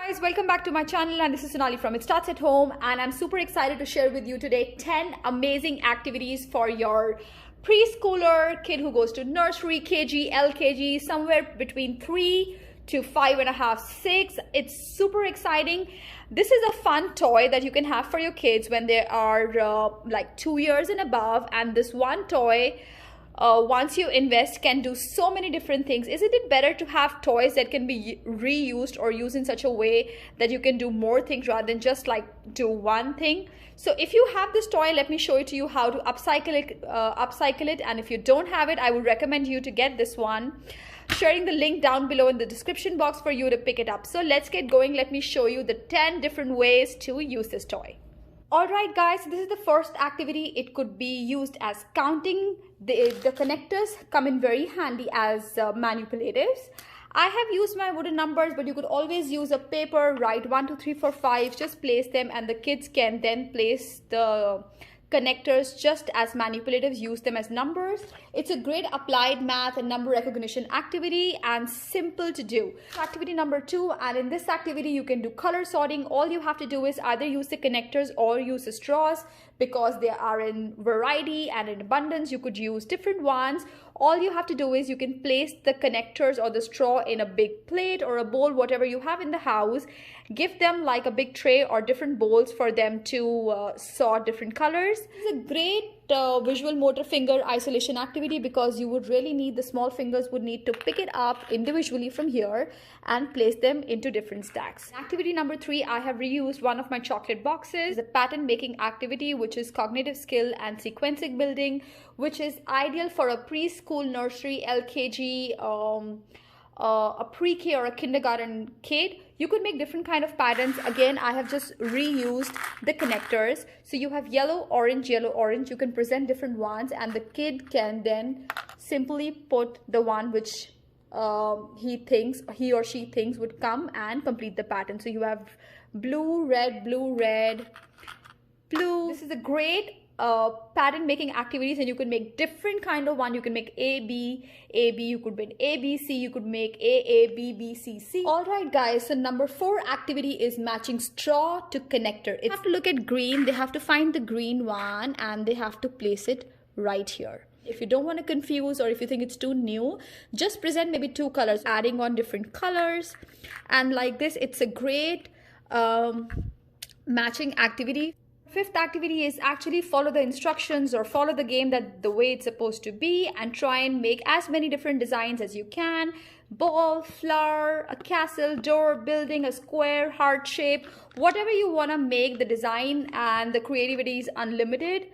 Guys, welcome back to my channel, and this is Sonali from It Starts at Home, and I'm super excited to share with you today 10 amazing activities for your preschooler kid who goes to nursery, KG, LKG, somewhere between 3 to 5.5, 6. It's super exciting. This is a fun toy that you can have for your kids when they are like 2 years and above, and this one toy once you invest can do so many different things. Isn't it better to have toys that can be reused or used in such a way that you can do more things rather than just like do one thing? So if you have this toy, let me show it to you how to upcycle it. And if you don't have it, I would recommend you to get this one. Sharing the link down below in the description box for you to pick it up. So let's get going. Let me show you the 10 different ways to use this toy. Alright guys, this is the first activity. It could be used as counting. The connectors come in very handy as manipulatives. I have used my wooden numbers, but you could always use a paper, write 1, 2, 3, 4, 5, just place them, and the kids can then place the connectors just as manipulatives, use them as numbers. It's a great applied math and number recognition activity and simple to do. Activity number 2, and in this activity you can do color sorting. All you have to do is either use the connectors or use the straws, because they are in variety and in abundance. You could use different ones. All you have to do is you can place the connectors or the straw in a big plate or a bowl, whatever you have in the house. Give them like a big tray or different bowls for them to sort different colors. It's a great visual motor finger isolation activity, because you would really need, the small fingers would need to pick it up individually from here and place them into different stacks. Activity number 3, I have reused one of my chocolate boxes. The pattern making activity, which is cognitive skill and sequencing building, which is ideal for a preschool, nursery, LKG, a pre-K or a kindergarten kid. You could make different kind of patterns. Again, I have just reused the connectors. So you have yellow, orange, yellow, orange. You can present different ones, and the kid can then simply put the one which he or she thinks would come and complete the pattern. So you have blue, red, blue, red, blue. This is a great pattern making activities, and you can make different kind of one. You can make A, B, you could make A, B, C, you could make A, B, B, C, C. Alright guys, so number 4 activity is matching straw to connector. They have to look at green, they have to find the green one, and they have to place it right here. If you don't want to confuse, or if you think it's too new, just present maybe 2 colors, adding on different colors, and like this, it's a great matching activity. 5th activity is actually follow the instructions or follow the game that the way it's supposed to be, and try and make as many different designs as you can. Ball, flower, a castle, door, building, a square, heart shape, whatever you want to make. The design and the creativity is unlimited.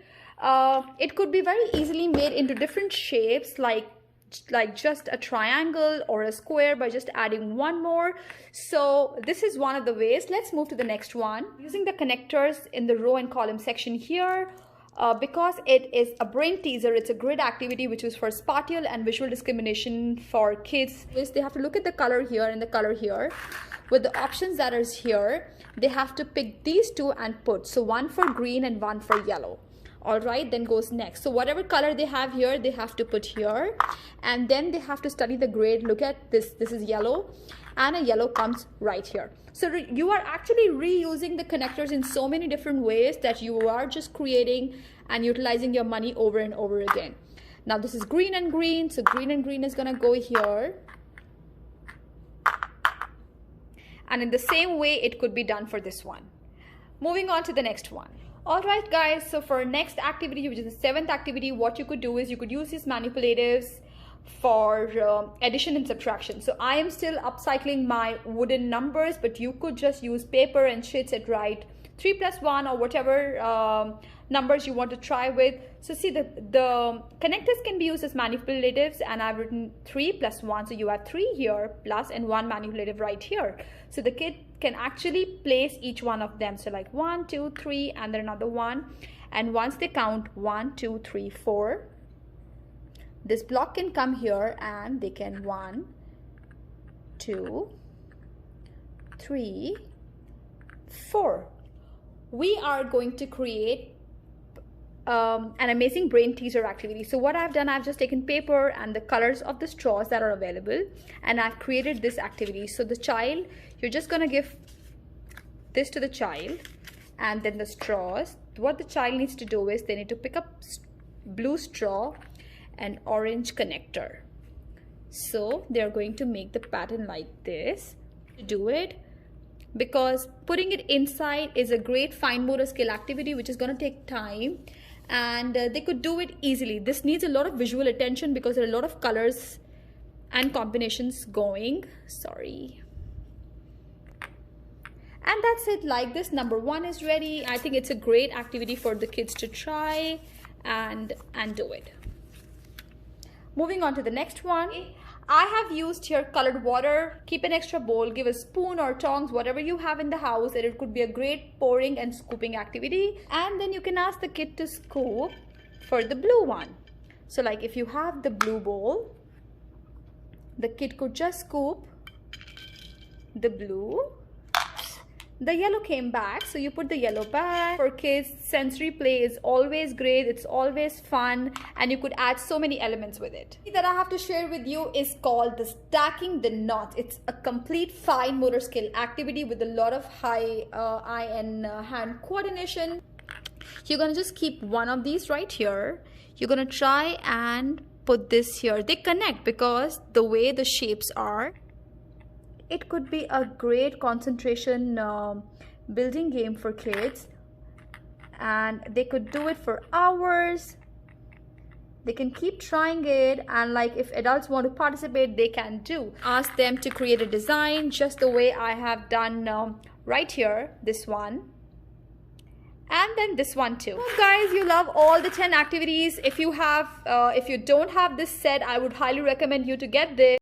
It could be very easily made into different shapes, like just a triangle or a square, by just adding one more. So this is one of the ways. Let's move to the next one. Using the connectors in the row and column section here, because it is a brain teaser, it's a grid activity which is for spatial and visual discrimination for kids. They have to look at the color here and the color here. With the options that is here, they have to pick these 2 and put. So one for green and one for yellow. Alright, then goes next. So whatever color they have here, they have to put here, and then they have to study the grid. Look at this, this is yellow, and a yellow comes right here. So you are actually reusing the connectors in so many different ways that you are just creating and utilizing your money over and over again. Now this is green and green, so green and green is gonna go here. And in the same way, it could be done for this one. Moving on to the next one. Alright guys, so for next activity, which is the 7th activity, what you could do is you could use these manipulatives for addition and subtraction. So I am still upcycling my wooden numbers, but you could just use paper and sheets and write 3 plus 1 or whatever numbers you want to try with. So see, the connectors can be used as manipulatives, and I've written 3 plus 1. So you have 3 here plus and 1 manipulative right here. So the kid can actually place each one of them. So like 1, 2, 3, and then another one. And once they count 1, 2, 3, 4, this block can come here, and they can 1, 2, 3, 4. We are going to create an amazing brain teaser activity. So what I've done, I've just taken paper and the colors of the straws that are available, and I've created this activity. So the child, you're just gonna give this to the child, and then the straws. What the child needs to do is they need to pick up blue straw and orange connector. So they're going to make the pattern like this. To do it, because putting it inside is a great fine motor skill activity which is going to take time, and they could do it easily. This needs a lot of visual attention because there are a lot of colors and combinations going. Sorry. And that's it. Like this, number 1 is ready. I think it's a great activity for the kids to try and do it. Moving on to the next one. I have used here colored water. Keep an extra bowl, give a spoon or tongs, whatever you have in the house, and it could be a great pouring and scooping activity. And then you can ask the kid to scoop for the blue one. So like if you have the blue bowl, the kid could just scoop the blue. The yellow came back, so you put the yellow back. For kids, sensory play is always great. It's always fun, and you could add so many elements with it. That I have to share with you is called the stacking the knots. It's a complete fine motor skill activity with a lot of high eye and hand coordination. You're gonna just keep one of these right here. You're gonna try and put this here. They connect because the way the shapes are. It could be a great concentration building game for kids, and they could do it for hours. They can keep trying it, and like if adults want to participate, they can do. Ask them to create a design just the way I have done right here, this one. And then this one too. So guys, you love all the 10 activities. If you don't have this set, I would highly recommend you to get this.